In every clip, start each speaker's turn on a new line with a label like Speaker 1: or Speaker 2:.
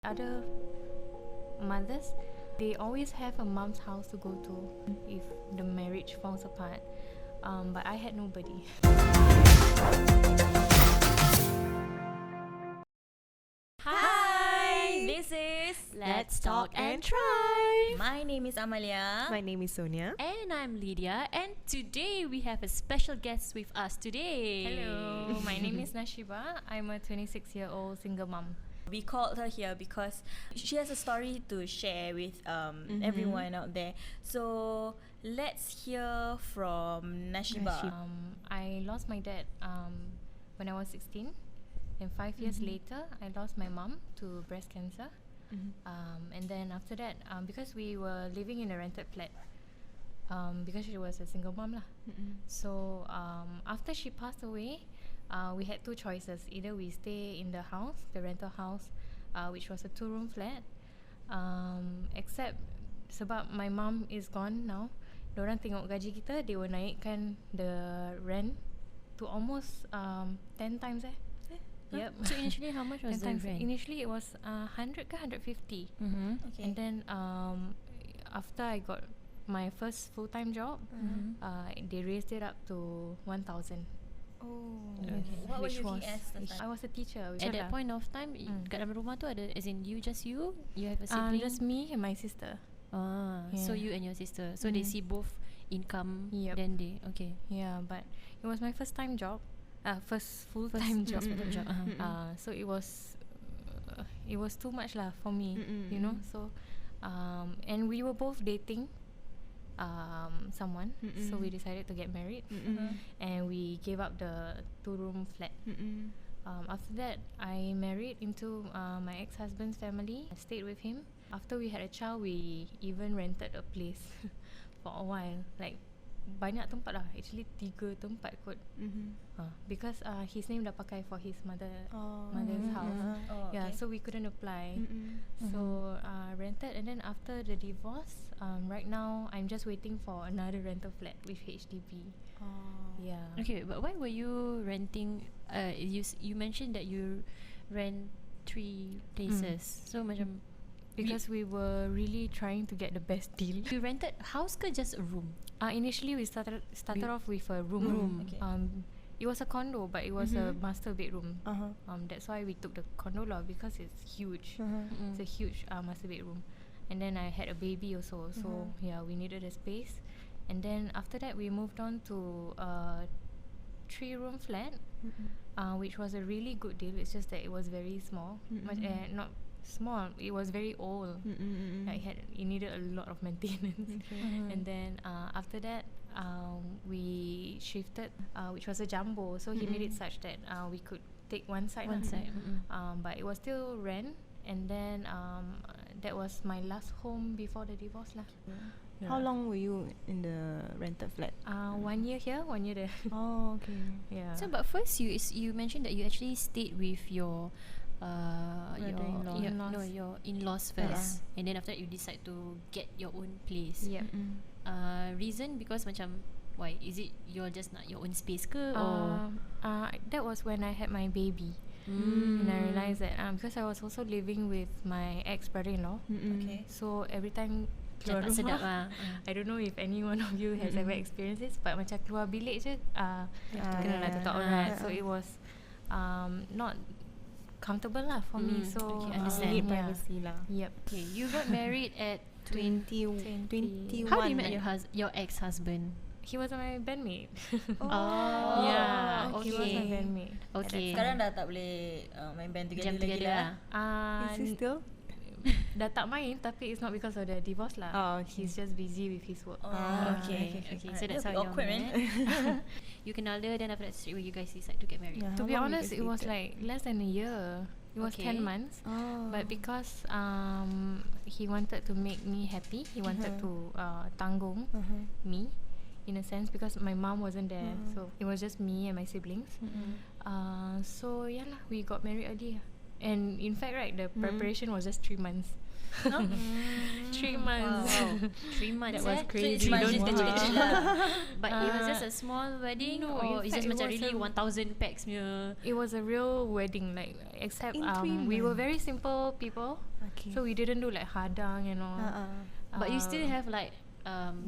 Speaker 1: Other mothers, they always have a mom's house to go to if the marriage falls apart. But I had nobody.
Speaker 2: Hi, this is
Speaker 3: Let's Talk and Try.
Speaker 2: My name is Amalia.
Speaker 3: My name is Sonia.
Speaker 4: And I'm Lydia, and today we have a special guest with us today.
Speaker 1: Hello, my name is Nasyiba. I'm a 26-year-old single mom.
Speaker 2: We called her here because she has a story to share with everyone out there. So let's hear from Nasyiba.
Speaker 1: I lost my dad when I was 16, and 5 years later, I lost my mom to breast cancer. And then after that, because we were living in a rented flat, because she was a single mom lah. So after she passed away, we had two choices. Either we stay in the house, the rental house, which was a 2-room flat. Except sebab my mom is gone now, diorang tengok gaji kita, they will naikkan the rent to almost 10 times Yep.
Speaker 4: So initially, how much was the rent?
Speaker 1: Initially, it was 100 ke 150.
Speaker 2: Okay.
Speaker 1: And then after I got my first full-time job, they raised it up to 1,000.
Speaker 2: Oh.
Speaker 1: Okay.
Speaker 2: What were
Speaker 1: Which
Speaker 2: you working
Speaker 1: was-
Speaker 2: as the time?
Speaker 1: I was a teacher.
Speaker 4: At that point of time, kat dalam rumah tu ada, as in just you have a sibling?
Speaker 1: just me and my sister.
Speaker 4: So
Speaker 1: Yeah.
Speaker 4: you and your sister. So they see both income.
Speaker 1: Yep.
Speaker 4: Then they
Speaker 1: Yeah, but it was my first time job, first full-time job.
Speaker 4: full-time job.
Speaker 1: So it was too much lah for me, you know. So and we were both dating someone, so we decided to get married, and we gave up the 2-room flat. After that, I married into my ex-husband's family. I stayed with him. After we had a child, we even rented a place for a while. Like banyak tempat lah. Actually 3 tempat kot. Because his name dah pakai for his mother's house.
Speaker 2: Oh,
Speaker 1: Yeah,
Speaker 2: okay.
Speaker 1: so we couldn't apply. So rented, and then after the divorce, right now I'm just waiting for another rental flat with HDB. Yeah.
Speaker 4: Okay, but why were you renting? You mentioned that you rent 3 places. So macam
Speaker 1: Because we were really trying to get the best deal.
Speaker 4: you rented house ke just a room?
Speaker 1: Initially we started off with a room.
Speaker 2: Okay.
Speaker 1: It was a condo, but it was a master bedroom. That's why we took the condo lah, because it's huge. It's a huge master bedroom. And then I had a baby also, so yeah, we needed a space. And then after that, we moved on to a 3-room flat, which was a really good deal. It's just that it was very small. Not small, it was very old. Like it needed a lot of maintenance. And then after that, we shifted, which was a jumbo. So he made it such that we could take one side. But it was still rent. And then that was my last home before the divorce lah.
Speaker 3: How long were you in the rented flat?
Speaker 1: 1 year here, 1 year there.
Speaker 3: Oh, okay.
Speaker 1: Yeah.
Speaker 4: So, but first you mentioned that you actually stayed with your
Speaker 3: Brother-in-law.
Speaker 4: your in-laws first, and then after that you decide to get your own place.
Speaker 1: Yep.
Speaker 4: Reason because macam why is it you're just nak your own space ke or
Speaker 1: That was when I had my baby. And I realized that because I was also living with my ex-brother-in-law.
Speaker 2: Okay.
Speaker 1: So every time keluar
Speaker 4: tak sedap
Speaker 1: rumah,
Speaker 4: lah.
Speaker 1: I don't know if any one of you has ever experienced this, but macam keluar bilik je kena lah tutup aurat. So it was not comfortable lah for me. So
Speaker 4: Okay, understand.
Speaker 3: You need
Speaker 1: yeah.
Speaker 3: privacy lah.
Speaker 1: Yep.
Speaker 4: Okay, you got married at
Speaker 3: 21.
Speaker 4: How did you met your ex-husband?
Speaker 1: He was my bandmate.
Speaker 4: Oh,
Speaker 1: Yeah,
Speaker 4: okay.
Speaker 1: he was my bandmate.
Speaker 4: Okay.
Speaker 2: Sekarang dah tak boleh main band together
Speaker 4: Jam
Speaker 2: lagi
Speaker 4: together
Speaker 2: lah.
Speaker 4: lah.
Speaker 3: Is he still?
Speaker 1: Dah tak main, tapi it's not because of the divorce lah.
Speaker 3: Oh, okay.
Speaker 1: He's just busy with his work.
Speaker 4: Okay. So that's how
Speaker 2: That'll be
Speaker 4: you
Speaker 2: awkward, man.
Speaker 4: You kenal dia, then after that straight away you guys decide to get married.
Speaker 3: Yeah.
Speaker 1: To
Speaker 3: How
Speaker 1: be
Speaker 3: long you
Speaker 1: honest,
Speaker 3: guys
Speaker 1: it was
Speaker 3: dated?
Speaker 1: like less than a year. It was
Speaker 4: Okay.
Speaker 1: 10 months.
Speaker 3: Oh.
Speaker 1: But because he wanted to make me happy, he wanted to tanggung me, in a sense, because my mom wasn't there. So it was just me and my siblings. So yeah lah, we got married early. And in fact, right, the preparation was just 3 months. 3 months.
Speaker 4: Wow. 3 months.
Speaker 1: That was crazy.
Speaker 2: So it's
Speaker 1: Don't
Speaker 2: kecil-kecil lah.
Speaker 4: But it was just a small wedding,
Speaker 1: no,
Speaker 4: or
Speaker 1: in
Speaker 4: it's just
Speaker 1: fact, it
Speaker 4: macam
Speaker 1: was
Speaker 4: really
Speaker 1: a-
Speaker 4: 1,000 packs punya.
Speaker 1: It was a real wedding, like, except
Speaker 3: In 3
Speaker 1: we were
Speaker 3: months?
Speaker 1: very simple people.
Speaker 3: Okay.
Speaker 1: So we didn't do like hadang and all.
Speaker 4: But you still have like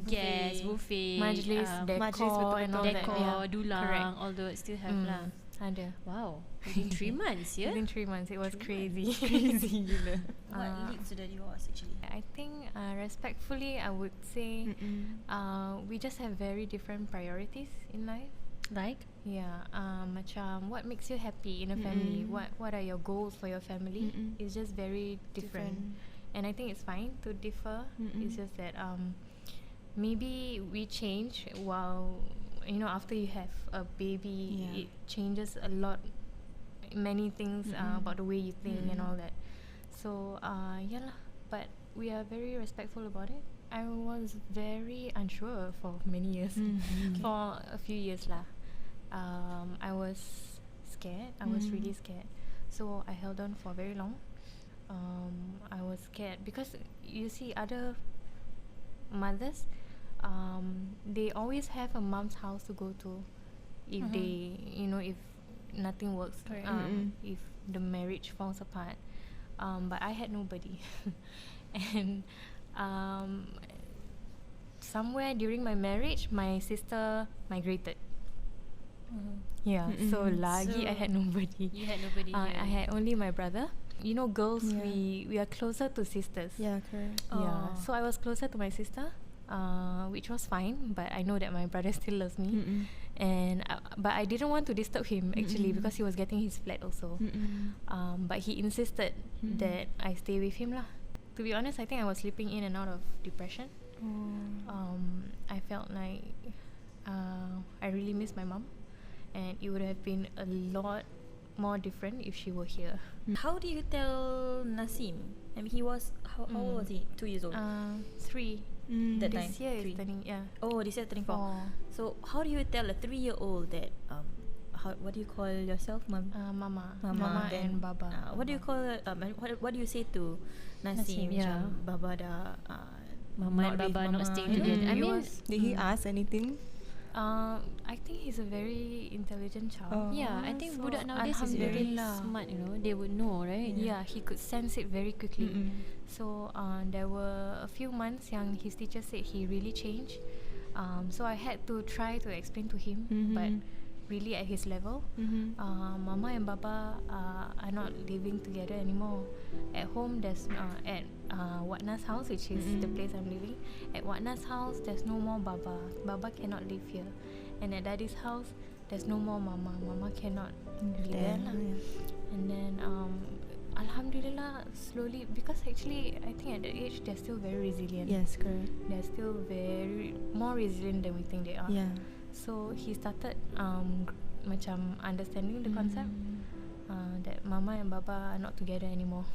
Speaker 4: guests, buffet,
Speaker 1: majlis, decor and all that.
Speaker 4: decor,
Speaker 1: Yeah,
Speaker 4: dulang,
Speaker 1: correct.
Speaker 4: all those still have lah.
Speaker 1: Ada.
Speaker 4: Wow, within 3 months, yeah.
Speaker 1: Within 3 months, it was
Speaker 4: 3
Speaker 1: crazy. Crazy gila.
Speaker 2: What leads to the divorce actually?
Speaker 1: I think respectfully, I would say we just have very different priorities in life.
Speaker 4: Like,
Speaker 1: Yeah, macam what makes you happy in a family? What are your goals for your family? It's just very different. And I think it's fine to differ. It's just that maybe we change while, you know, after you have a baby, it changes a lot, many things about the way you think and all that. So yeah lah, but we are very respectful about it. I was very unsure for many years, for a few years lah. I was scared. I was really scared. So I held on for very long. I was scared because you see other mothers, they always have a mom's house to go to if they, you know, if nothing works, if the marriage falls apart. But I had nobody. And somewhere during my marriage, my sister migrated. Yeah, so lagi I had nobody.
Speaker 4: you had nobody here.
Speaker 1: I had only my brother. You know, girls, we are closer to sisters.
Speaker 3: Yeah, correct.
Speaker 1: Yeah, so I was closer to my sister, which was fine. But I know that my brother still loves me, and but I didn't want to disturb him actually because he was getting his flat also. But he insisted that I stay with him lah. To be honest, I think I was slipping in and out of depression. I felt like I really miss my mom, and it would have been a lot more different if she were here.
Speaker 2: How do you tell Nasim? I mean, he was how old was he? 2 years old.
Speaker 1: 3.
Speaker 2: That
Speaker 1: This
Speaker 2: time.
Speaker 1: year is
Speaker 2: 3.
Speaker 1: turning, yeah.
Speaker 2: Oh, this year turning 4.
Speaker 1: 4.
Speaker 2: So how do you tell a 3-year-old that what do you call yourself, mom?
Speaker 1: Mama
Speaker 2: Then,
Speaker 1: and Baba.
Speaker 2: What do you call what do you say to Nasim?
Speaker 4: Yeah.
Speaker 2: Macam, Baba dah
Speaker 4: Mama and
Speaker 2: with
Speaker 4: Baba not
Speaker 2: Mama.
Speaker 4: staying together. I
Speaker 1: It
Speaker 4: mean,
Speaker 1: was-
Speaker 3: Did he ask anything?
Speaker 1: I think he's a very intelligent child.
Speaker 4: yeah, I think
Speaker 1: So,
Speaker 4: budak nowadays is very
Speaker 1: Alhamdulillah.
Speaker 4: smart, you know. They would know, right?
Speaker 1: Yeah, he could sense it very quickly. So there were a few months yang his teacher said he really changed. So I had to try to explain to him, but really at his level. Mama and Baba are not living together anymore. At home, there's at Watna's house, which is the place I'm living. At Watna's house, there's no more Baba. Baba cannot live here. And at Daddy's house, there's no more Mama. Mama cannot live there lah. And then Alhamdulillah, slowly, because actually I think at that age they're still very resilient.
Speaker 3: Yes, correct.
Speaker 1: They're still very more resilient than we think they are.
Speaker 3: Yeah.
Speaker 1: So he started macam understanding the concept that Mama and Baba are not together anymore.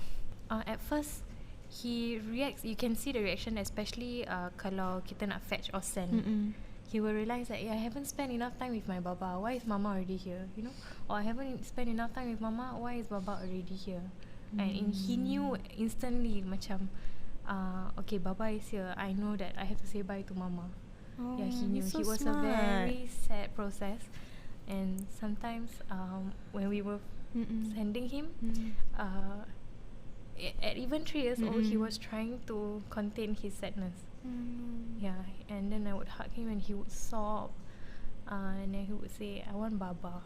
Speaker 1: At first he reacts, you can see the reaction, especially kalau kita nak fetch or send. He will realise that I haven't spent enough time with my Baba. Why is Mama already here? You know, or I haven't spent enough time with Mama. Why is Baba already here? And he knew instantly, macam, okay, Baba is here. I know that I have to say bye to Mama. Yeah, he knew.
Speaker 3: So
Speaker 1: It was
Speaker 3: smart.
Speaker 1: a very sad process, and sometimes when we were sending him, at even 3 years old, he was trying to contain his sadness. Yeah, and then I would hug him and he would sob, and then he would say, "I want Baba."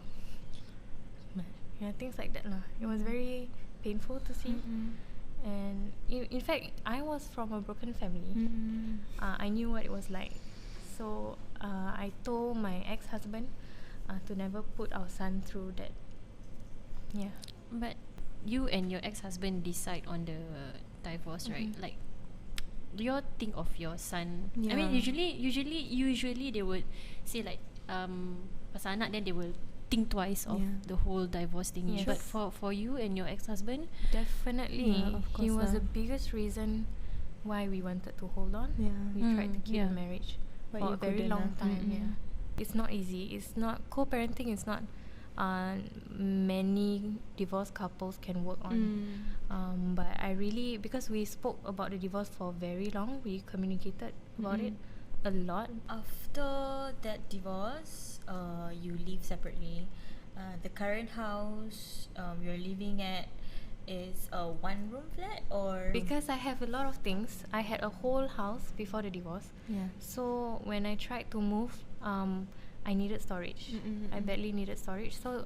Speaker 1: Yeah, things like that lah. It was very painful to see. And in fact, I was from a broken family. I knew what it was like. So I told my ex-husband to never put our son through that. Yeah.
Speaker 4: But you and your ex-husband decide on the divorce, right? Like, do you think of your son? I mean, usually they would say like pasal anak, then they will think twice of the whole divorce thing.
Speaker 1: Yes.
Speaker 4: But for you and your ex-husband,
Speaker 1: Definitely.
Speaker 3: Yeah, of
Speaker 1: He
Speaker 3: course
Speaker 1: was
Speaker 3: lah.
Speaker 1: the biggest reason why we wanted to hold on.
Speaker 3: Yeah.
Speaker 1: We tried to keep the marriage
Speaker 3: But
Speaker 1: for
Speaker 3: you
Speaker 1: a very
Speaker 3: couldn't
Speaker 1: long
Speaker 3: lah.
Speaker 1: time. Yeah, it's not easy. It's not co-parenting. It's not many divorced couples can work on. But I really, because we spoke about the divorce for very long, we communicated about it a lot.
Speaker 2: After that divorce, you live separately. The current house you're living at is a one-room flat, or
Speaker 1: Because I have a lot of things, I had a whole house before the divorce.
Speaker 3: Yeah.
Speaker 1: So when I tried to move, I needed storage. I badly needed storage. So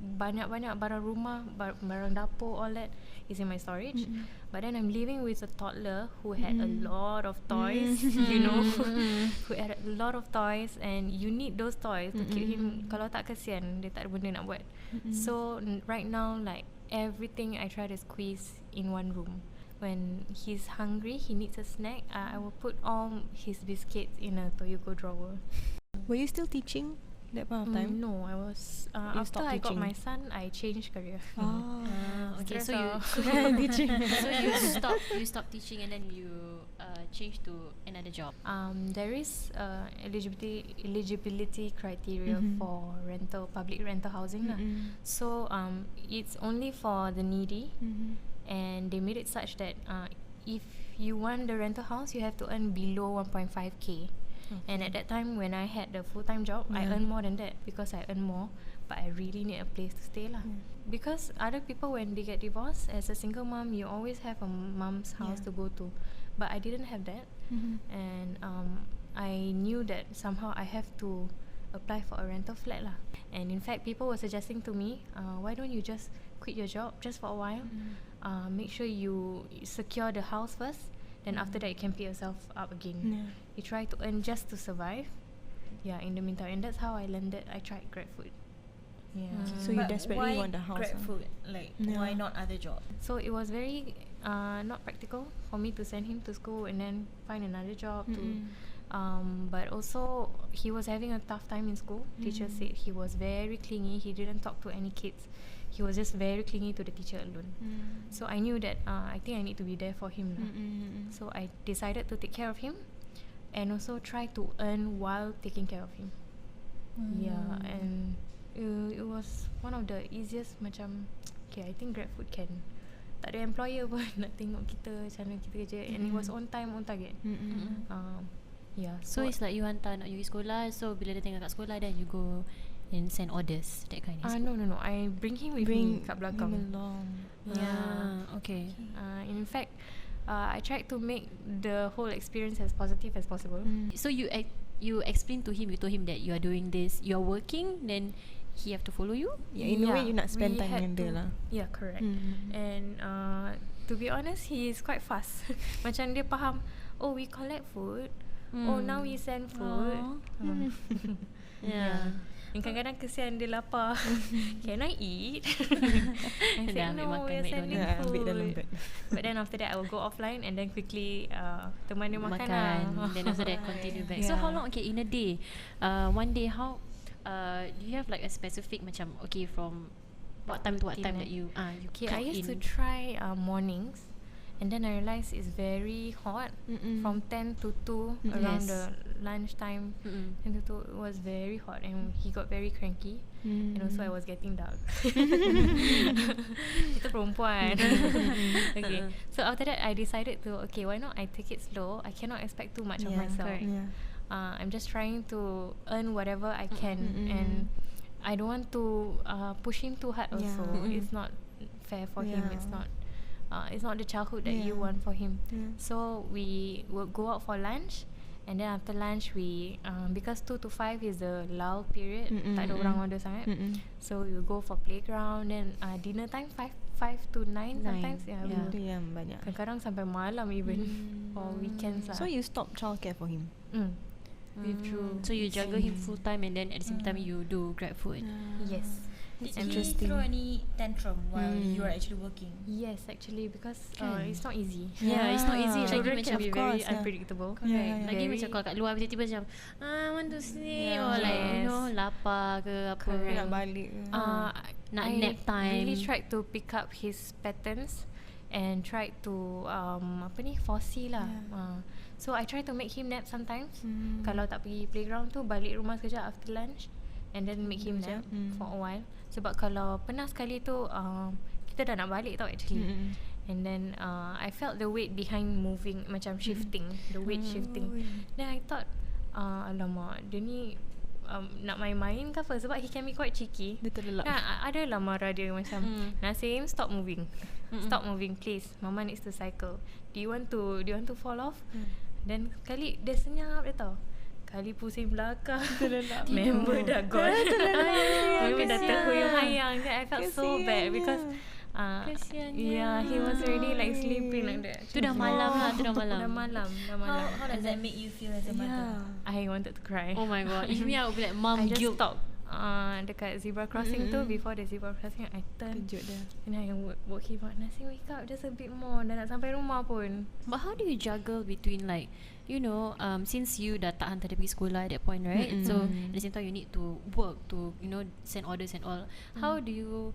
Speaker 1: banyak-banyak barang rumah, barang dapur, all that is in my storage. But then I'm living with a toddler who had a lot of toys, you know, who had a lot of toys, and you need those toys to keep him. Kalau tak, kesian, dia tak ada benda nak buat. So right now, like, everything I try to squeeze in one room. When he's hungry, he needs a snack, I will put all his biscuits in a Toyoko drawer.
Speaker 3: Were you still teaching that point of time?
Speaker 1: No, I was after
Speaker 3: stopped
Speaker 1: I got
Speaker 3: teaching?
Speaker 1: my son, I changed career.
Speaker 4: Okay, so you
Speaker 3: teaching.
Speaker 4: so you stopped teaching and then you changed to another job.
Speaker 1: There is eligibility criteria for public rental housing lah. So it's only for the needy, and they made it such that if you want the rental house, you have to earn below 1.5k. And at that time, when I had the full-time job, I earned more than that because I earn more, but I really need a place to stay lah. Because other people, when they get divorced, as a single mom, you always have a mom's house to go to, but I didn't have that. And I knew that somehow I have to apply for a rental flat lah. And in fact, people were suggesting to me, why don't you just quit your job just for a while, make sure you secure the house first, then after that you can pick yourself up again. You try to earn just to survive, in the meantime. And that's how I landed. I tried GrabFood.
Speaker 3: So you
Speaker 2: But
Speaker 3: desperately
Speaker 2: why
Speaker 3: want the house?
Speaker 2: GrabFood? Like, why not other job?
Speaker 1: So it was very not practical for me to send him to school and then find another job to but also he was having a tough time in school. Teacher said he was very clingy. He didn't talk to any kids. He was just very clingy to the teacher alone. So I knew that I think I need to be there for him lah. So I decided to take care of him and also try to earn while taking care of him. And it was one of the easiest macam, okay, I think GrabFood can. Tak ada employer pun nak tengok kita macam mana kita kerja, and it was on time, on target.
Speaker 4: So it's like you hantar anak you pergi sekolah, so bila dia tengok kat sekolah, then you go and send orders, that kind.
Speaker 1: No, I bring him with me kat belakang.
Speaker 3: Him along.
Speaker 4: Okay.
Speaker 1: In fact, I tried to make the whole experience as positive as possible.
Speaker 4: So you explain to him, you told him that you are doing this, you are working, then he have to follow you.
Speaker 3: In a way, you nak spend
Speaker 1: we
Speaker 3: time
Speaker 1: had
Speaker 3: dengan dia
Speaker 1: to-
Speaker 3: lah.
Speaker 1: Yeah, correct. And to be honest, he is quite fast. Macam dia faham, oh, we collect food, oh, now we send food. And kadang-kadang kesian dia lapar. Can I eat? I
Speaker 4: Dah
Speaker 1: said
Speaker 4: ambil
Speaker 1: no,
Speaker 4: makan
Speaker 1: we are sending
Speaker 4: McDonald's.
Speaker 3: Ambil
Speaker 1: food.
Speaker 3: dalam beg.
Speaker 1: But then after that I will go offline and then quickly teman dia makan lah.
Speaker 4: Then after that continue back. So how long, okay, in a day, one day, how do you have like a specific macam, okay, from what time to what time that you
Speaker 1: Okay,
Speaker 4: clock
Speaker 1: I used to
Speaker 4: in?
Speaker 1: try mornings, and then I realized it's very hot. From 10 to 2 around
Speaker 4: Yes.
Speaker 1: the lunchtime. 10 to 2 it was very hot, and he got very cranky. And also I was getting dark. Kita perempuan. Okay, so after that I decided to, okay, why not I take it slow. I cannot expect too much of myself.
Speaker 4: correct.
Speaker 1: I'm just trying to earn whatever I can, and I don't want to push him too hard also. It's not fair for him. It's not the childhood that you want for him. So we will go out for lunch, and then after lunch we because 2 to 5 is the lull period, tak ada orang order sangat. So we will go for playground, then dinner time 5 to 9 sometimes.
Speaker 3: Itu yang banyak.
Speaker 1: Kadang-kadang sampai malam even for weekends lah.
Speaker 3: So you stop childcare for him?
Speaker 1: Withdrew.
Speaker 4: So you juggle him full time, and then at the same time you do GrabFood.
Speaker 1: Yes.
Speaker 2: Did
Speaker 3: interesting.
Speaker 2: he throw any tantrum while you are actually working?
Speaker 1: Yes, actually, because
Speaker 4: Kan?
Speaker 1: it's not easy.
Speaker 4: Yeah, it's not easy.
Speaker 1: Children
Speaker 4: Lagi
Speaker 1: can
Speaker 4: macam
Speaker 1: be
Speaker 3: of
Speaker 1: very
Speaker 3: course,
Speaker 1: unpredictable.
Speaker 3: Yeah.
Speaker 4: Lagi macam kalau kat luar tiba-tiba macam want to sleep, or like you
Speaker 1: Yes.
Speaker 4: know, lapar ke apa.
Speaker 1: Correct.
Speaker 3: Nak balik ke?
Speaker 4: Nak
Speaker 1: I
Speaker 4: nap time.
Speaker 1: really tried to pick up his patterns and tried to foresee lah. So I try to make him nap sometimes. Kalau tak pergi playground tu, balik rumah sekejap after lunch, and then make him nap for a while. Sebab kalau pernah sekali tu kita dah nak balik tau actually. And then I felt the weight behind moving, macam shifting, the weight shifting. Then I thought alamak, dia ni nak main-main ke apa, sebab he can be quite cheeky.
Speaker 3: Dia terlelap.
Speaker 1: Ada lah marah dia macam Nasim, stop moving. Stop moving please. Mama needs to cycle. Do you want to fall off? Then kali dia senyap dia tahu. Kali pusing belakang member dah gone. Member dah terhuyung-hayang. I felt so bad because yeah, he was already like sleeping like that.
Speaker 4: Tu dah malam lah.
Speaker 1: Dah malam.
Speaker 2: How does that make you feel as a mother?
Speaker 1: I wanted to cry.
Speaker 4: Oh my god. If me, I would be like, mom,
Speaker 1: I just
Speaker 4: guilt.
Speaker 1: stopped dekat zebra crossing tu. Before the zebra crossing, I turned.
Speaker 3: Kejut dia.
Speaker 1: And I woke him up. Nasi, wake up just a bit more. Dah nak sampai rumah pun.
Speaker 4: But how do you juggle between like, you know, since you dah tak hantar dia pergi sekolah at that point, right? So at the same time you need to work to, you know, send orders and all. How do you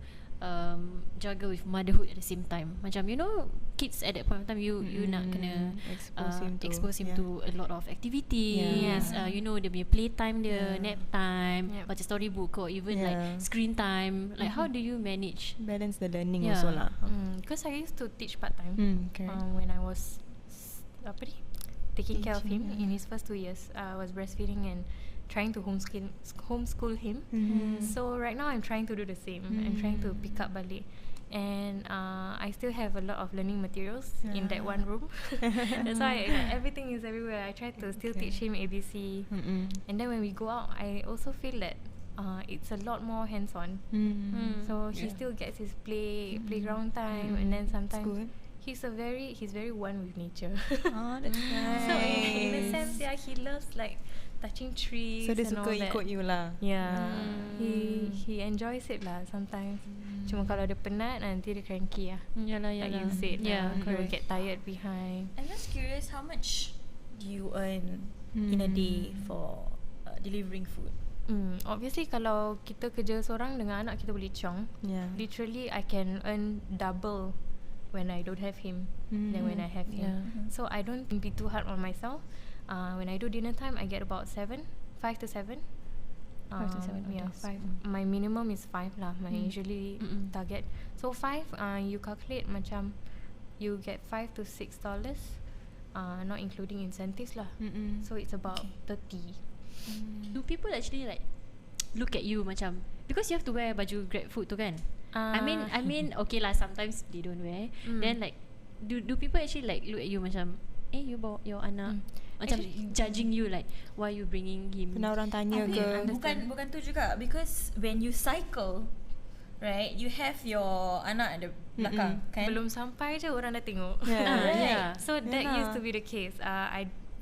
Speaker 4: juggle with motherhood at the same time? Macam, you know, kids at that point of time, you nak kena expose him to a lot of activities. You know, dia punya playtime dia, nap time, baca storybook or even like screen time. Like how do you manage?
Speaker 3: Balance the learning also lah.
Speaker 1: Because I used to teach part-time
Speaker 3: Correct.
Speaker 1: when I was taking care of him in his first 2 years. I was breastfeeding and trying to homeschool him. So right now I'm trying to do the same. I'm trying to pick up balik. And I still have a lot of learning materials in that one room. That's why everything is everywhere. I try to still teach him ABC. And then when we go out, I also feel that it's a lot more hands-on. So he still gets his playground time, and then sometimes he's very one with nature.
Speaker 3: Oh, that's nice.
Speaker 1: So in a sense, he loves like touching trees.
Speaker 3: So dia
Speaker 1: and
Speaker 3: suka
Speaker 1: all that.
Speaker 3: ikut you lah.
Speaker 1: Yeah, he enjoys it lah sometimes. Cuma kalau dia penat, nanti dia cranky lah.
Speaker 4: Yalah.
Speaker 1: Like you said, he will get tired behind.
Speaker 2: I'm just curious, how much do you earn in a day for delivering food?
Speaker 1: Obviously kalau kita kerja seorang dengan anak, kita boleh ciong. Literally I can earn double when I don't have him than when I have him. So I don't be too hard on myself. When I do dinner time, I get about 5 to 7.
Speaker 3: 5 to 7.
Speaker 1: Yeah, 5. My minimum is 5 lah. My usually target. So 5, you calculate macam you get $5 to $6, not including incentives lah. So it's about 30.
Speaker 4: Do people actually like look at you macam, because you have to wear baju Grab food tu kan? I mean okay lah, sometimes they don't wear. Then like do people actually like look at you macam, you bawa your anak, macam actually, judging you like, why you bringing him?
Speaker 3: Pernah orang tanya ke?
Speaker 2: Bukan tu juga, because when you cycle, right, you have your anak at the belakang, kan?
Speaker 1: Belum sampai je orang dah tengok.
Speaker 2: Right.
Speaker 1: So that used to be the case.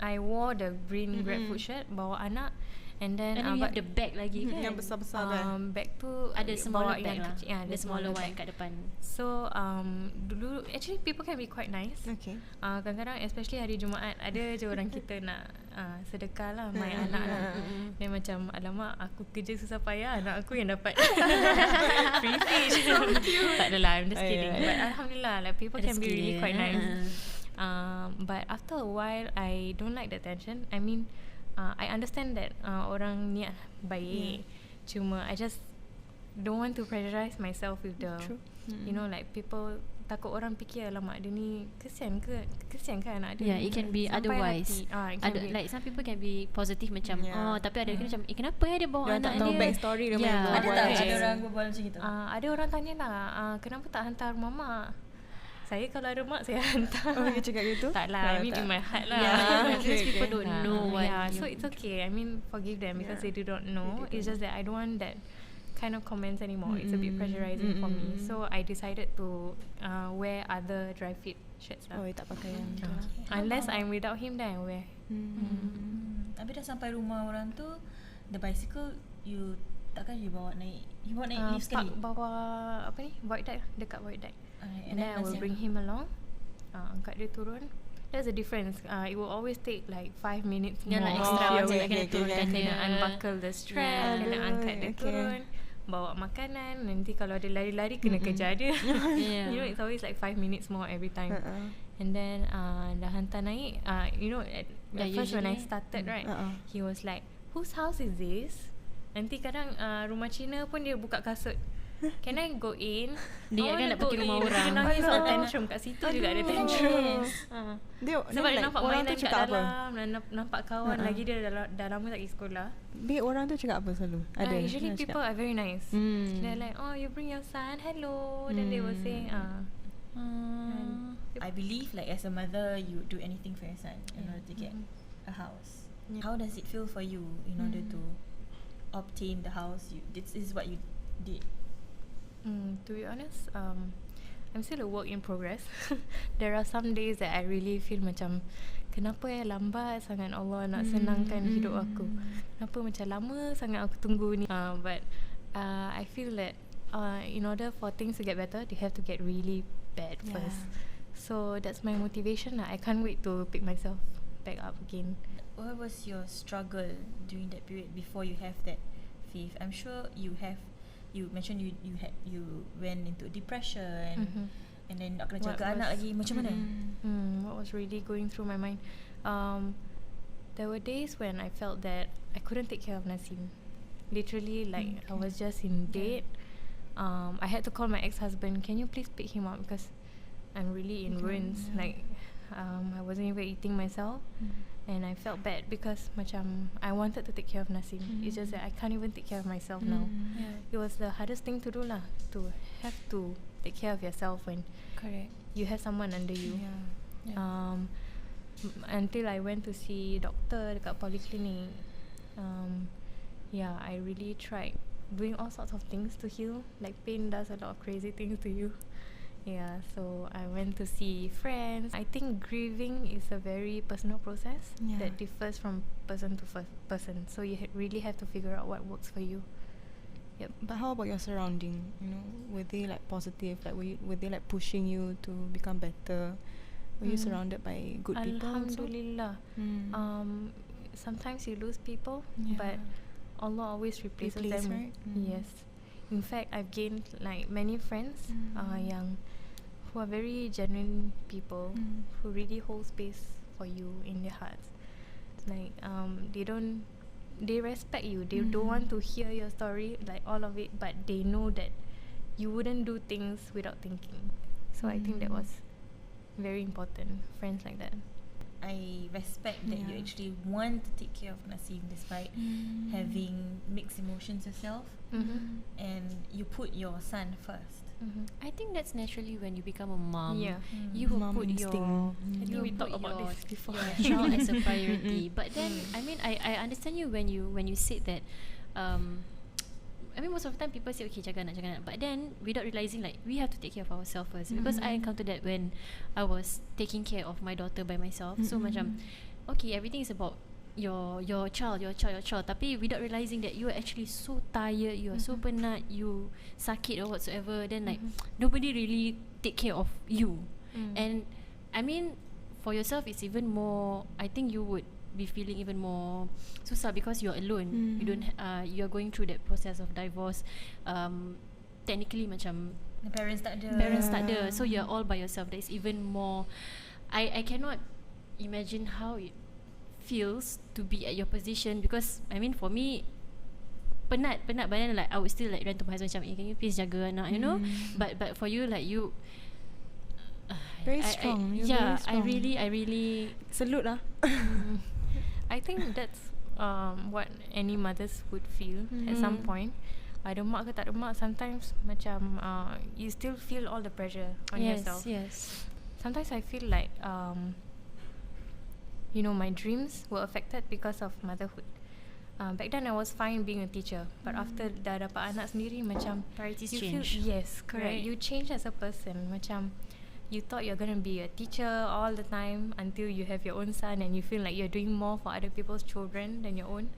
Speaker 1: I wore the green Grab food shirt, bawa anak. And then
Speaker 4: you have the bag lagi kan?
Speaker 3: Yang besar-besar kan?
Speaker 1: Bag tu
Speaker 4: ada smaller bag lah.
Speaker 1: Ada
Speaker 4: smaller one kat depan.
Speaker 1: So dulu actually people can be quite nice.
Speaker 3: Okay.
Speaker 1: Kadang-kadang especially hari Jumaat, ada je orang kita nak sedekah lah, my anak lah. Dia macam, alamak, aku kerja susah payah, anak aku yang dapat free fish. Tak adalah, I'm just kidding. But Alhamdulillah, like people can be really quite nice. But after a while, I don't like the attention. I mean, I understand that orang niat baik, cuma I just don't want to pressurize myself with the you know, like people, takut orang fikir, alamak, dia ni kesian ke anak dia.
Speaker 4: It can be otherwise. Like some people can be positive macam, tapi ada macam, kenapa dia bawa
Speaker 3: dia
Speaker 4: anak
Speaker 3: tak
Speaker 4: dia?
Speaker 3: tahu back story dia main
Speaker 2: Ada tak ada orang berbual macam itu?
Speaker 1: Ada orang tanya lah, kenapa tak hantar mama? Saya kalau ada mak, saya hantar.
Speaker 3: Oh, you cakap gitu?
Speaker 1: Tak lah, I mean in my heart lah.
Speaker 4: Because people don't know what.
Speaker 1: So it's okay. I mean, forgive them because they do not know. It's just that I don't want that kind of comments anymore. It's a bit pressurizing for me. So I decided to wear other dry fit shirts lah.
Speaker 3: Oh, tak pakai yang tu.
Speaker 1: Unless I'm without him, then I wear.
Speaker 2: Tapi dah sampai rumah orang tu, the bicycle you takkan you bawa naik lift sekali?
Speaker 1: Bawa apa ni, void deck, dekat void deck. And then I will bring him along, angkat dia turun. There's a difference. It will always take like 5 minutes more.
Speaker 4: Like extra macam kena turunkan dia,
Speaker 1: kena unbuckle the strap, kena angkat dia turun, bawa makanan. Nanti kalau dia lari-lari, kena kejar dia. You know, it's always like 5 minutes more every time. And then dah hantar naik, you know, at first when I started, right, he was like, whose house is this? Nanti kadang rumah Cina pun dia buka kasut. Can I go in?
Speaker 4: Dia
Speaker 1: I
Speaker 4: kan
Speaker 1: wanna
Speaker 4: nak
Speaker 1: go
Speaker 4: pergi rumah
Speaker 1: in.
Speaker 4: orang.
Speaker 1: Dia nangis on tantrum kat situ juga ada tantrum.
Speaker 3: Dia
Speaker 1: Sebab dia
Speaker 3: like,
Speaker 1: nampak
Speaker 3: orang
Speaker 1: mainan
Speaker 3: tu
Speaker 1: kat
Speaker 3: cakap apa?
Speaker 1: dalam, nampak kawan lagi dia dah lama tak pergi sekolah.
Speaker 3: Orang tu cakap apa selalu? Ada
Speaker 1: Usually
Speaker 3: yang
Speaker 1: people
Speaker 3: cakap?
Speaker 1: are very nice. They're like, oh, you bring your son, hello. Then they will say,
Speaker 2: I believe like as a mother, you do anything for your son in order to get a house. How does it feel for you in order to obtain the house? This is what you did.
Speaker 1: To be honest, I'm still a work in progress. There are some days that I really feel macam kenapa lambat sangat Allah nak senangkan hidup aku. Kenapa macam lama sangat aku tunggu ni. But I feel that in order for things to get better, they have to get really bad first. So that's my motivation lah. I can't wait to pick myself back up again.
Speaker 2: What was your struggle during that period before you have that faith? I'm sure you have. You mentioned you went into depression and then nak kena jaga anak lagi. Macam mana?
Speaker 1: What was really going through my mind? There were days when I felt that I couldn't take care of Nasim. Literally, like I was just in bed. I had to call my ex-husband. Can you please pick him up because I'm really in ruins. Like I wasn't even eating myself. And I felt bad because macam I wanted to take care of Nasim. It's just that I can't even take care of myself now. It was the hardest thing to do lah, to have to take care of yourself when you have someone under you. Until I went to see doctor dekat polyclinic. I really tried doing all sorts of things to heal. Like pain does a lot of crazy things to you. So I went to see friends. I think grieving is a very personal process that differs from person to person. So you really have to figure out what works for you.
Speaker 3: But how about your surrounding? You know, were they like positive? Like were they like pushing you to become better? Were you surrounded by good people?
Speaker 1: Alhamdulillah. Sometimes you lose people, but Allah always replaces them.
Speaker 3: Right?
Speaker 1: Yes. In fact, I've gained like many friends who are very genuine people who really hold space for you in their hearts. Like they respect you. They don't want to hear your story, like all of it, but they know that you wouldn't do things without thinking. So I think that was very important. Friends like that.
Speaker 2: I respect that you actually want to take care of Nasim despite having mixed emotions yourself, and you put your son first.
Speaker 4: I think that's naturally when you become a mom. You will
Speaker 3: Mom
Speaker 4: put
Speaker 3: instinct.
Speaker 1: I think we talked about this before.
Speaker 4: your child as a priority. But then, I mean, I understand you when you said that. I mean, most of the time people say, okay, jaga anak. But then, without realizing, like, we have to take care of ourselves first. Because I encountered that when I was taking care of my daughter by myself. So, macam, okay, everything is about your child. Tapi without realizing that you are actually so tired, you are so penat, you sakit or whatsoever. Then, like, nobody really take care of you. And, I mean, for yourself, it's even more, I think you would be feeling even more susah because you're alone. You don't you are going through that process of divorce. Technically macam
Speaker 2: The parents tak ada.
Speaker 4: So you're all by yourself. That is even more. I cannot imagine how it feels to be at your position, because I mean for me penat, but then like I would still like run to my husband macam, can you please jaga anak, you know. But for you, like you
Speaker 3: very strong.
Speaker 4: I really
Speaker 3: salute lah.
Speaker 1: I think that's what any mothers would feel at some point. Ada mak ke tak ada mak, sometimes macam you still feel all the pressure on yourself.
Speaker 4: Yes.
Speaker 1: Sometimes I feel like my dreams were affected because of motherhood. Back then I was fine being a teacher, but after dah dapat anak sendiri, macam
Speaker 4: Priorities
Speaker 1: you
Speaker 4: change.
Speaker 1: feel, yes, correct.
Speaker 4: Right.
Speaker 1: You change as a person. Macam you thought you're gonna be a teacher all the time until you have your own son and you feel like you're doing more for other people's children than your own.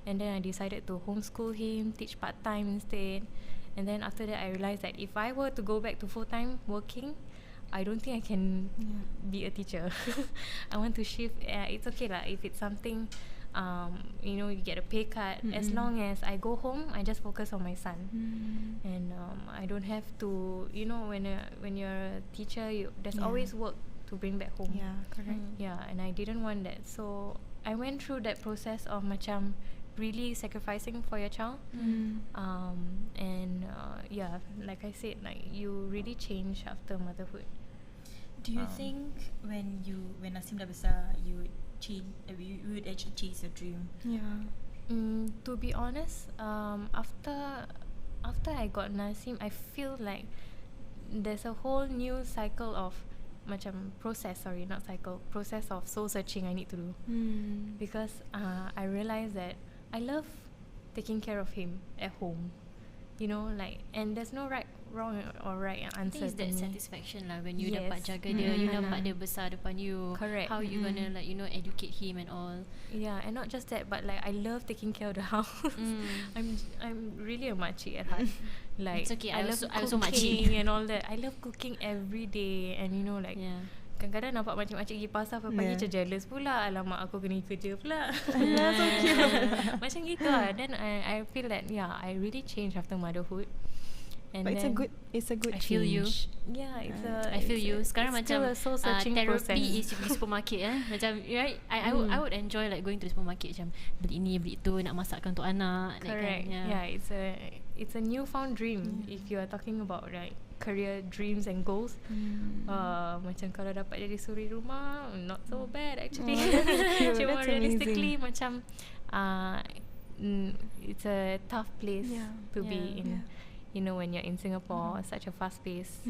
Speaker 1: And then I decided to homeschool him, teach part-time instead. And then after that I realized that if I were to go back to full-time working, I don't think I can be a teacher. I want to shift. It's okay lah if it's something you get a pay cut. As long as I go home, I just focus on my son. And I don't have to, when you're a teacher, there's always work to bring back home.
Speaker 3: Yeah, correct.
Speaker 1: And I didn't want that. So I went through that process of macam really sacrificing for your child. And yeah, like I said, like you really change after motherhood.
Speaker 2: Do you think when Nasim dah besar, you would change? You would actually chase your dream?
Speaker 3: Yeah.
Speaker 1: To be honest, after I got Nasim, I feel like there's a whole new cycle of process of soul searching I need to do. Because I realized that I love taking care of him at home, you know, like, and there's no wrong or right answer.
Speaker 4: I think it's
Speaker 1: to
Speaker 4: that
Speaker 1: me.
Speaker 4: satisfaction lah when you dapat jaga dia, you dapat dia besar depan you.
Speaker 1: Correct.
Speaker 4: How you gonna like, you know, educate him and all.
Speaker 1: Yeah, and not just that, but like I love taking care of the house. I'm really a makcik at heart. Like
Speaker 4: It's okay,
Speaker 1: I love
Speaker 4: I also
Speaker 1: cooking
Speaker 4: makcik.
Speaker 1: and all that. I love cooking every day, and you know, like kadang-kadang nampak makcik-makcik pergi pasar pagi macam jealous pula. Alamak, aku kena kerja pula.
Speaker 3: So cute.
Speaker 1: Macam gitu lah. Then I feel that I really changed after motherhood. And
Speaker 3: But
Speaker 1: then
Speaker 3: it's a good
Speaker 4: I feel you.
Speaker 3: change.
Speaker 1: Yeah,
Speaker 4: I feel you. Sekarang
Speaker 1: it's
Speaker 4: macam
Speaker 1: still a soul searching process.
Speaker 4: therapy is pergi supermarket macam right. I would enjoy like going to the supermarket, macam beli ni beli tu, nak masakkan untuk anak.
Speaker 1: Correct.
Speaker 4: That kind,
Speaker 1: Yeah, it's a newfound dream. If you are talking about like career dreams and goals, macam kalau dapat jadi suri rumah, not so bad actually. Cuma
Speaker 3: That's
Speaker 1: realistically
Speaker 3: amazing.
Speaker 1: macam it's a tough place to be in.
Speaker 3: Yeah.
Speaker 1: You know, when you're in Singapore, such a fast-paced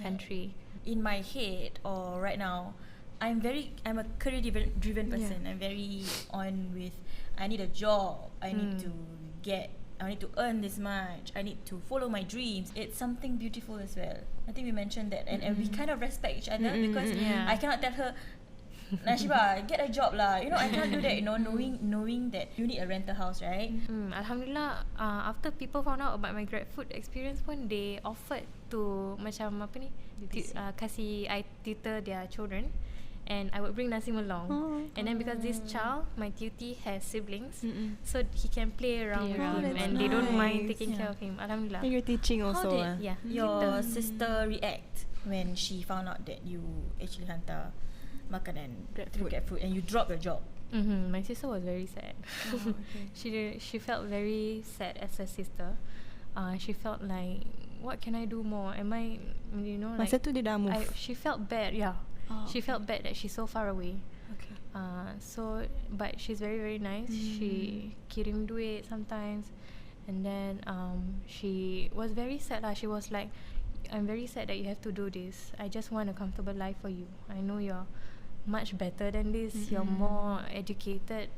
Speaker 1: country.
Speaker 2: In my head or right now, I'm a career driven person. I'm very on with, I need a job, I need to earn this much, I need to follow my dreams. It's something beautiful as well. I think we mentioned that, and we kind of respect each other because I cannot tell her, Nasyiba, get a job lah. You know, I can't do that. You know, knowing that you need a rental house, right?
Speaker 1: Alhamdulillah, after people found out about my GrabFood experience pun, they offered to macam apa ni, kasih I tutor their children, and I would bring Nasim along. And then because this child, my tutor has siblings, so he can play around with him,
Speaker 3: that's
Speaker 1: and they don't mind
Speaker 3: nice.
Speaker 1: taking care of him. Alhamdulillah.
Speaker 3: And you're teaching also.
Speaker 2: How did your
Speaker 1: Kita.
Speaker 2: sister react when she found out that you actually hantar makanan through GrabFood and you drop your job?
Speaker 1: My sister was very sad. She felt very sad as a sister. She felt like, what can I do more? Am I, you know, like
Speaker 3: Masa tu dia dah move.
Speaker 1: she felt bad. She felt bad that she's so far away.
Speaker 3: Okay.
Speaker 1: So but she's very, very nice. She kirim duit sometimes, and then she was very sad lah. She was like, I'm very sad that you have to do this. I just want a comfortable life for you. I know you're much better than this. You're more educated.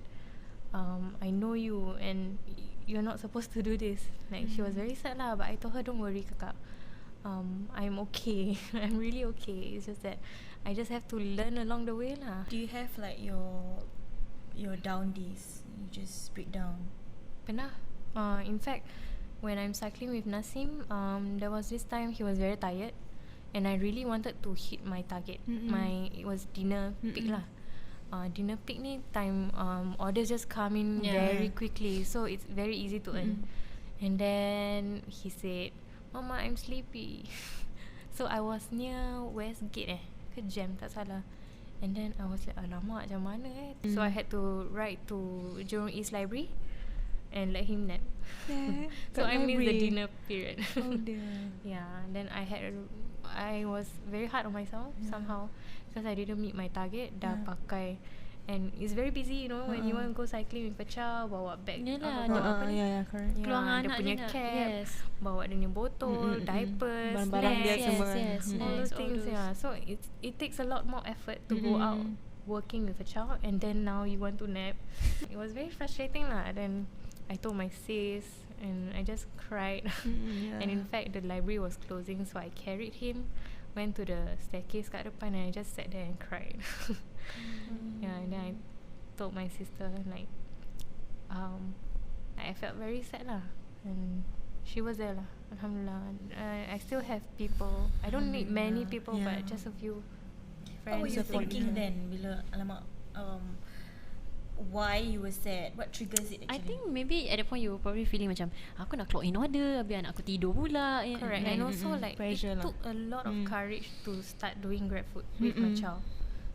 Speaker 1: I know you, and you're not supposed to do this. Like she was very sad lah. But I told her, don't worry, kakak. I'm okay. I'm really okay. It's just that I just have to learn along the way lah.
Speaker 2: Do you have like your down days? You just break down?
Speaker 1: Pernah. In fact, when I'm cycling with Nasim, there was this time he was very tired, and I really wanted to hit my target. It was dinner peak lah. Dinner peak ni time orders just come in very quickly, so it's very easy to earn. And then he said, Mama, I'm sleepy. So I was near Westgate ke Jam tak salah. And then I was like, alamak, macam mana So I had to ride to Jurong East Library and let him nap. So I missed the dinner period.
Speaker 3: Oh dear.
Speaker 1: Yeah, then I was very hard on myself somehow because I didn't meet my target. Dah pakai, and it's very busy, you know, when you want to go cycling with a child, bawa bag, bawa apa ni?
Speaker 3: Correct.
Speaker 4: Keluar dengan
Speaker 1: dia
Speaker 4: anak
Speaker 1: punya
Speaker 4: je nak.
Speaker 1: cap,
Speaker 4: Yes.
Speaker 1: bawa dia punya botol, diapers,
Speaker 3: Barang-barang dia
Speaker 1: snacks,
Speaker 3: semua.
Speaker 1: all those things.
Speaker 4: those.
Speaker 1: Yeah, so it takes a lot more effort to go out working with a child, and then now you want to nap. It was very frustrating lah. Then I told my sis, and I just cried. And in fact, the library was closing, so I carried him, went to the staircase kat depan, and I just sat there and cried. Yeah, and then I told my sister, like, I felt very sad lah, and she was there lah. Alhamdulillah. I still have people. I don't need many people, but just a few
Speaker 2: What were
Speaker 1: friends.
Speaker 2: you thinking then bila alamak why you were sad? What triggers it actually?
Speaker 4: I think maybe at the point you were probably feeling macam aku nak clock in order, habis anak aku tidur pula.
Speaker 1: Correct. And also like
Speaker 3: Pressure
Speaker 1: it
Speaker 3: lah.
Speaker 1: took a lot of courage to start doing GrabFood with my child.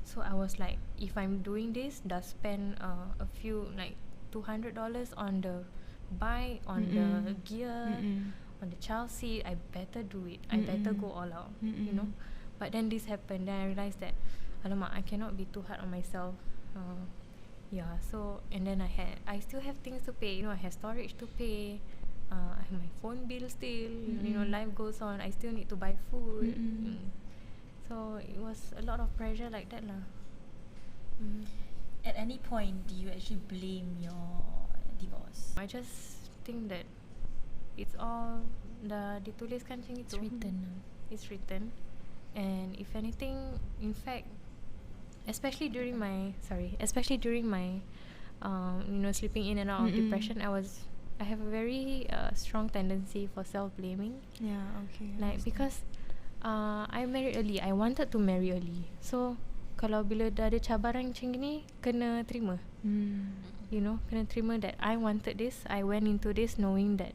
Speaker 1: So I was like, if I'm doing this, dah spend a few like $200 on the bike, on the gear, on the child seat. I better do it. I better go all out, you know. But then this happened. Then I realized that, alamak, I cannot be too hard on myself. Yeah. So and then I still have things to pay. You know, I have storage to pay. I have my phone bill still. You know, life goes on. I still need to buy food. So it was a lot of pressure like that lah.
Speaker 2: At any point, do you actually blame your divorce?
Speaker 1: I just think that it's all dituliskan macam itu. It's written. And if anything, in fact, especially during my you know, slipping in and out of depression, I have a very strong tendency for self-blaming.
Speaker 3: Yeah, okay.
Speaker 1: Like because I married early. I wanted to marry early. So kalau bila dah ada cabaran macam gini, kena terima. You know, kena terima that I wanted this. I went into this knowing that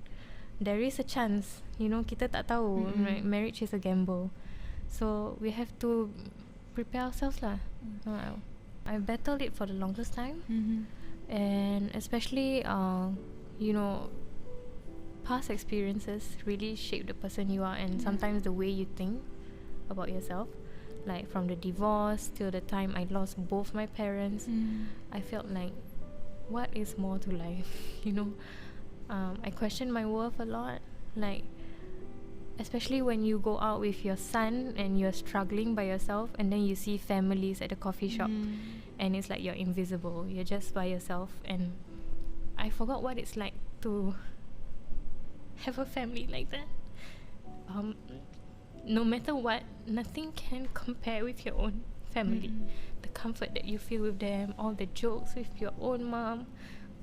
Speaker 1: there is a chance. You know, kita tak tahu. Right? Marriage is a gamble. So we have to prepare ourselves lah. I battled it for the longest time. And especially you know, past experiences really shape the person you are, and sometimes the way you think about yourself. Like from the divorce till the time I lost both my parents, I felt like, what is more to life? You know, I questioned my worth a lot. Like, especially when you go out with your son and you're struggling by yourself, and then you see families at the coffee shop, and it's like you're invisible. You're just by yourself, and I forgot what it's like to have a family like that. No matter what, nothing can compare with your own family. The comfort that you feel with them, all the jokes with your own mom,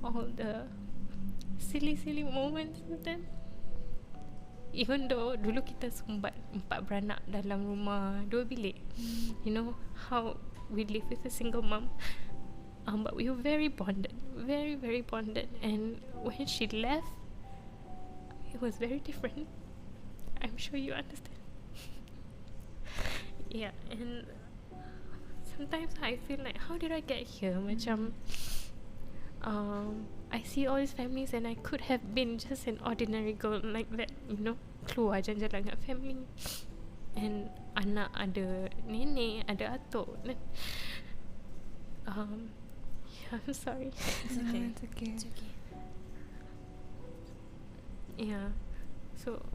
Speaker 1: all the silly moments with them. Even though dulu kita sumbat 4 beranak dalam rumah 2 bilik, you know how we live with a single mom, but we were very bonded, very bonded. And when she left, it was very different. I'm sure you understand. Yeah, and sometimes I feel like, how did I get here? Macam I see all these families, and I could have been just an ordinary girl like that, you know, keluar jalan-jalan dengan family, and anak ada nenek, ada atuk. Yeah, I'm sorry.
Speaker 2: It's okay.
Speaker 3: It's okay.
Speaker 2: It's okay.
Speaker 1: Yeah, so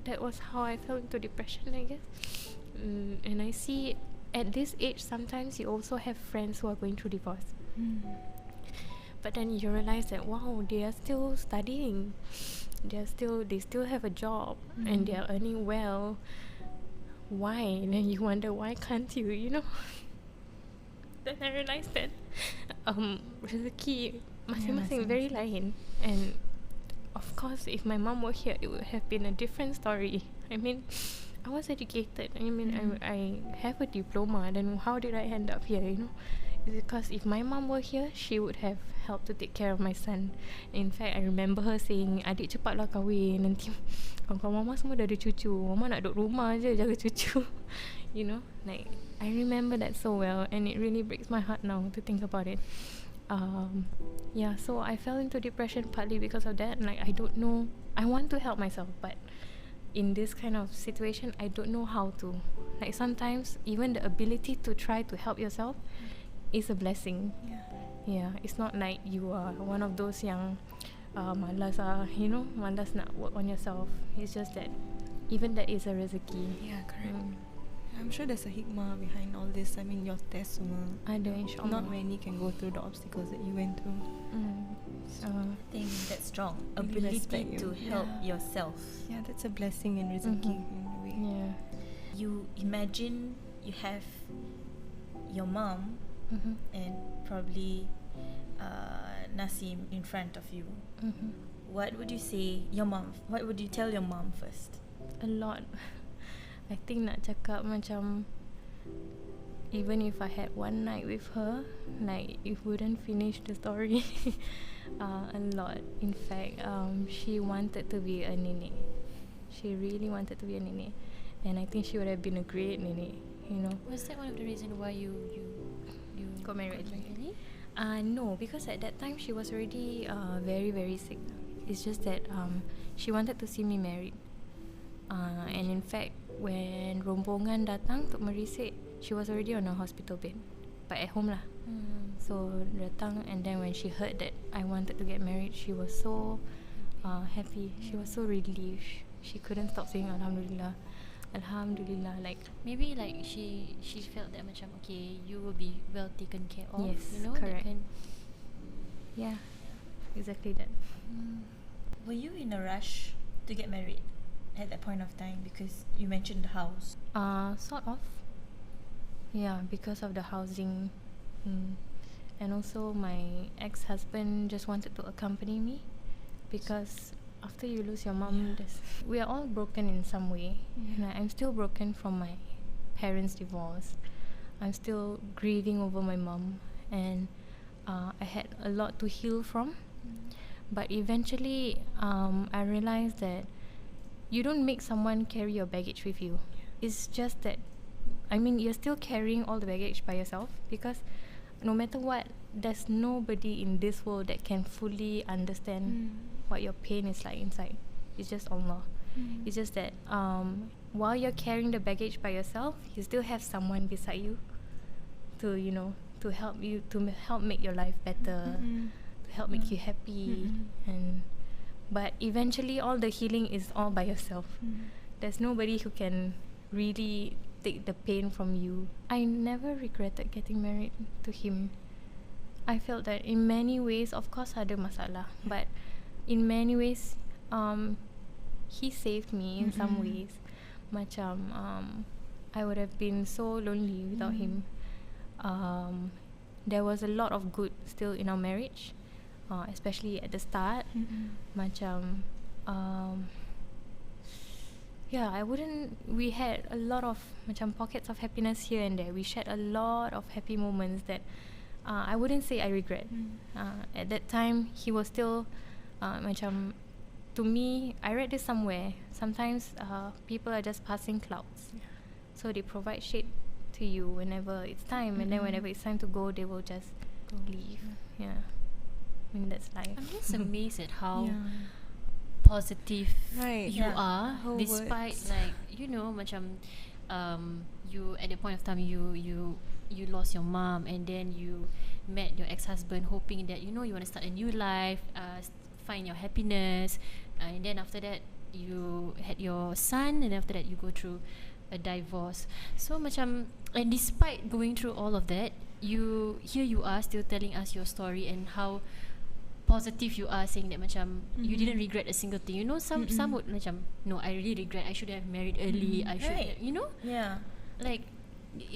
Speaker 1: that was how I fell into depression, I guess. And I see at this age, sometimes you also have friends who are going through divorce. But then you realize that, wow, they are still studying, they still have a job, and they are earning well. Why? And then you wonder, why can't you, you know? Then I realized that rezeki masing-masing very lain. And of course, if my mom were here, it would have been a different story. I mean, I was educated. I mean, I have a diploma. Then how did I end up here, you know? Because if my mom were here, she would have helped to take care of my son. In fact, I remember her saying, adik cepatlah kahwin, nanti kawan-kawan mama semua dah ada cucu, mama nak duduk rumah je jaga cucu. You know, like I remember that so well, and it really breaks my heart now to think about it. Yeah, so I fell into depression partly because of that. Like, I don't know, I want to help myself, but in this kind of situation, I don't know how to. Like, sometimes even the ability to try to help yourself is a blessing. Yeah, it's not like you are one of those yang malas you know, malas nak work on yourself. It's just that even that is a rezeki.
Speaker 3: Yeah, correct. I'm sure there's a hikmah behind all this. I mean, your test semua,
Speaker 1: ada, insyaAllah.
Speaker 3: not many can go through the obstacles that you went through.
Speaker 2: So I think that's strong.
Speaker 3: Really
Speaker 2: Ability
Speaker 3: respect
Speaker 2: to
Speaker 3: you.
Speaker 2: help
Speaker 3: Yeah.
Speaker 2: yourself.
Speaker 3: Yeah, that's a blessing and rezeki in a way.
Speaker 1: Yeah.
Speaker 2: You imagine you have your mom and probably Nasim in front of you. What would you say your mom? What would you tell your mom first?
Speaker 1: A lot. I think nak cakap macam, even if I had one night with her, like, it wouldn't finish the story. A lot. In fact, she wanted to be a nenek. She really wanted to be a nenek, and I think she would have been a great nenek, you know.
Speaker 4: Was that one of the reasons why you
Speaker 1: Got married early? No, because at that time she was already very very sick. It's just that she wanted to see me married. And in fact, when rombongan datang untuk merisik, she was already on a hospital bed, but at home lah. So datang, and then when she heard that I wanted to get married, she was so happy. She was so relieved. She couldn't stop saying Alhamdulillah, Alhamdulillah. Like
Speaker 4: maybe like she felt that macam okay, you will be well taken care of.
Speaker 1: Yes,
Speaker 4: you know,
Speaker 1: correct.
Speaker 4: Yeah,
Speaker 1: exactly that.
Speaker 2: Were you in a rush to get married at that point of time? Because you mentioned the house.
Speaker 1: Sort of. Yeah, because of the housing. And also my ex-husband just wanted to accompany me, because after you lose your mom, we are all broken in some way. And I'm still broken from my parents' divorce. I'm still grieving over my mom, and I had a lot to heal from. But eventually I realized that you don't make someone carry your baggage with you. It's just that, I mean, you're still carrying all the baggage by yourself, because no matter what, there's nobody in this world that can fully understand what your pain is like inside. It's just Allah. It's just that while you're carrying the baggage by yourself, you still have someone beside you to, you know, to help you, to help make your life better, to help make you happy. And but eventually all the healing is all by yourself. There's nobody who can really take the pain from you. I never regretted getting married to him. I felt that in many ways, of course ada masalah, but in many ways he saved me in some ways. Macam I would have been so lonely without him. There was a lot of good still in our marriage, especially at the start. Macam yeah, we had a lot of macam pockets of happiness here and there. We shared a lot of happy moments that I wouldn't say I regret. At that time, he was still macam, to me, I read this somewhere, sometimes people are just passing clouds. So they provide shade to you whenever it's time, and then whenever it's time to go, they will just leave. Yeah, I mean, that's life.
Speaker 4: I'm just amazed at how positive you are,
Speaker 3: Her
Speaker 4: despite
Speaker 3: words.
Speaker 4: like, you know, macam you at the point of time you lost your mom, and then you met your ex-husband hoping that, you know, you want to start a new life, find your happiness, and then after that you had your son, and after that you go through a divorce. So macam, and despite going through all of that, you are still telling us your story and how positive you are, saying that macam you didn't regret a single thing. You know, some would macam, no, I really regret, I should have married early, I should have, you know, like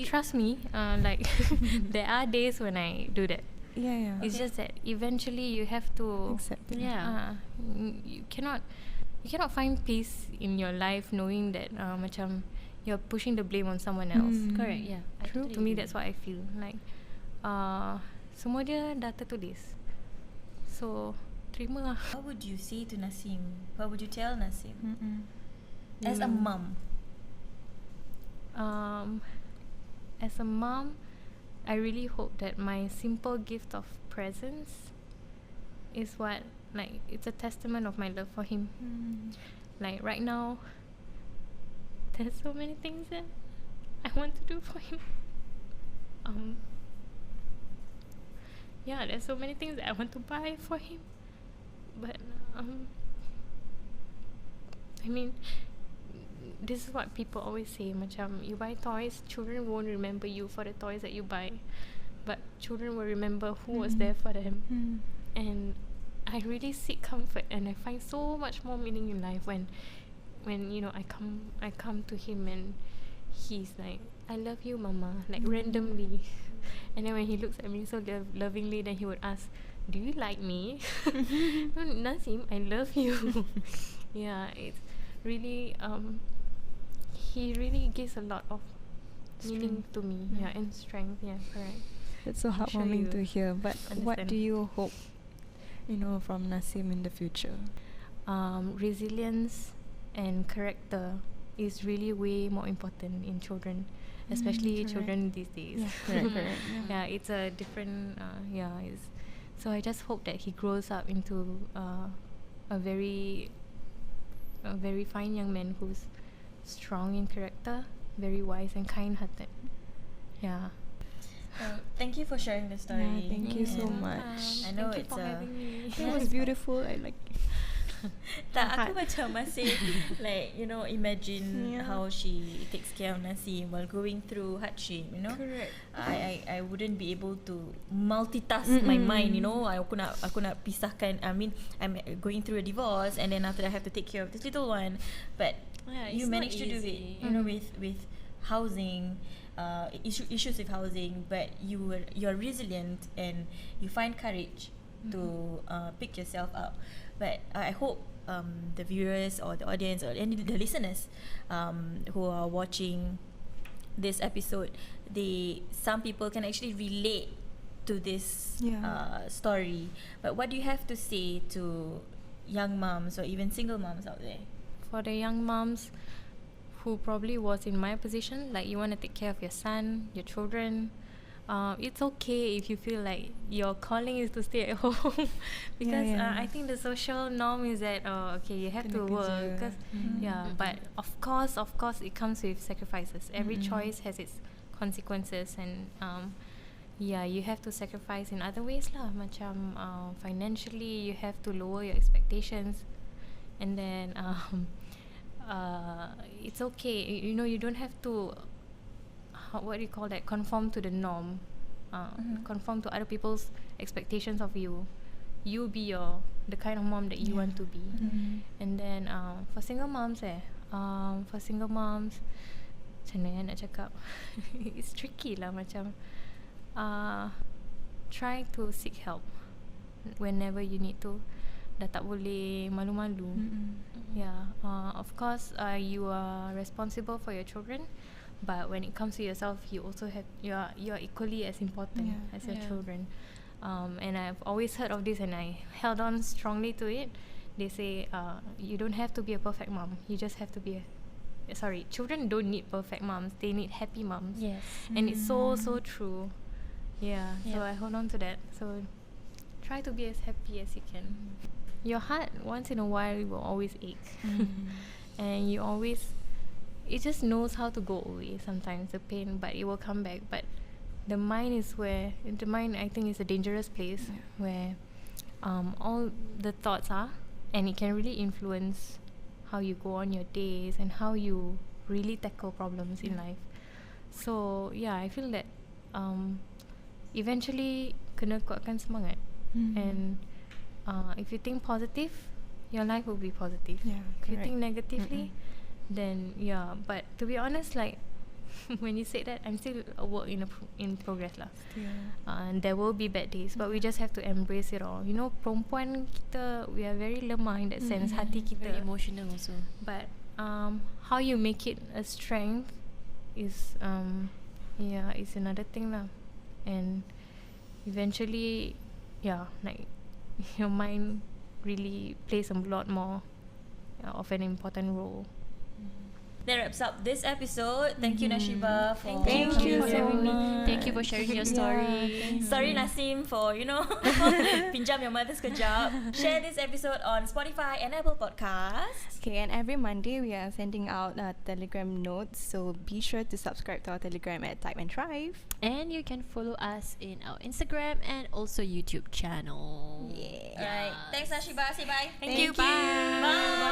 Speaker 1: Trust me, like there are days when I do that. It's just that eventually you have to
Speaker 3: Accept it.
Speaker 1: you cannot find peace in your life knowing that macam you're pushing the blame on someone else.
Speaker 4: correct, yeah. I
Speaker 1: True.
Speaker 4: totally
Speaker 1: To me,
Speaker 4: agree.
Speaker 1: that's what I feel. Like semua dia dah tertulis, so terima lah.
Speaker 2: What would you say to Nasim? What would you tell Nasim as a mum?
Speaker 1: As a mom, I really hope that my simple gift of presence is what, like, it's a testament of my love for him. Like right now, there's so many things that I want to do for him. Yeah, there's so many things that I want to buy for him, but I mean, this is what people always say, macam, you buy toys, children won't remember you for the toys that you buy, but children will remember who was there for them. And I really seek comfort, and I find so much more meaning in life when you know, I come to him and he's like, I love you, mama, like randomly. And then when he looks at me so lovingly, then he would ask, do you like me? No, Nasim, I love you. Yeah, it's really he really gives a lot of meaning to me. Yeah, and strength. Yeah, correct.
Speaker 3: It's so
Speaker 1: I'm sure
Speaker 3: heartwarming
Speaker 1: you
Speaker 3: to hear. But what
Speaker 1: understand.
Speaker 3: do you hope, you know, from Nasim in the future?
Speaker 1: Resilience and character is really way more important in children. especially children these days.
Speaker 3: Yeah, correct.
Speaker 1: Yeah, it's a different. So I just hope that he grows up into a very fine young man who's strong in character, very wise and kind-hearted. Yeah.
Speaker 2: Thank you for sharing the story.
Speaker 3: Yeah, thank you so much.
Speaker 2: I know
Speaker 1: Thank you for having me.
Speaker 3: It was beautiful. I like.
Speaker 2: Tak, aku macam masih like, you know, imagine
Speaker 3: Yeah.
Speaker 2: how she takes care of Nasim while going through hardship, you know.
Speaker 3: Correct.
Speaker 2: I wouldn't be able to multitask my mind, you know. Aku nak pisahkan. I mean, I'm going through a divorce and then after that I have to take care of this little one. But you managed to do it, you know, with housing, issues with housing, but you're resilient and you find courage to pick yourself up. But I hope the viewers or the audience or any the listeners who are watching this episode, some people can actually relate to this story. But what do you have to say to young moms or even single moms out there?
Speaker 1: For the young moms who probably was in my position, like you want to take care of your son, your children, it's okay if you feel like your calling is to stay at home because I think the social norm is that you have to work because but of course it comes with sacrifices. Every choice has its consequences and you have to sacrifice in other ways lah, macam financially you have to lower your expectations, and then it's okay, you know, you don't have to conform to the norm, conform to other people's expectations of you. You be the kind of mom that you want to be. And then for single moms macam mana nak cakap it's tricky lah, macam try to seek help whenever you need to. Dah tak boleh malu-malu. Of course you are responsible for your children, but when it comes to yourself, you also have you are equally as important as your children. And I've always heard of this and I held on strongly to it. They say you don't have to be a perfect mom, you just have to be children don't need perfect moms, they need happy moms.
Speaker 2: Yes.
Speaker 1: And it's so true. So I hold on to that. So try to be as happy as you can. Your heart once in a while will always ache. And it just knows how to go away sometimes, the pain, but it will come back. But the mind I think is a dangerous place where all the thoughts are, and it can really influence how you go on your days and how you really tackle problems in life. So I feel that eventually kena kuatkan semangat. And if you think positive, your life will be positive. If you think negatively, then but to be honest, like when you say that, I'm still a work in progress lah. And there will be bad days, but we just have to embrace it all. You know, perempuan kita, we are very lemah in that sense. Hati kita
Speaker 4: very emotional also.
Speaker 1: But how you make it a strength is is another thing lah. And eventually like your mind really plays a lot more of an important role.
Speaker 2: That wraps up this episode. Thank you, Nasyiba, for
Speaker 3: Thank you so
Speaker 2: having me.
Speaker 3: much.
Speaker 4: Thank you for sharing your story.
Speaker 2: Sorry, Nasim, for pinjam your mother's kejap. Share this episode on Spotify and Apple Podcasts.
Speaker 3: Okay, and every Monday we are sending out Telegram notes, so be sure to subscribe to our Telegram at Type and Thrive.
Speaker 4: And you can follow us in our Instagram and also YouTube channel.
Speaker 2: Alright, thanks, Nasyiba. Say bye.
Speaker 3: Thank you.
Speaker 2: Bye.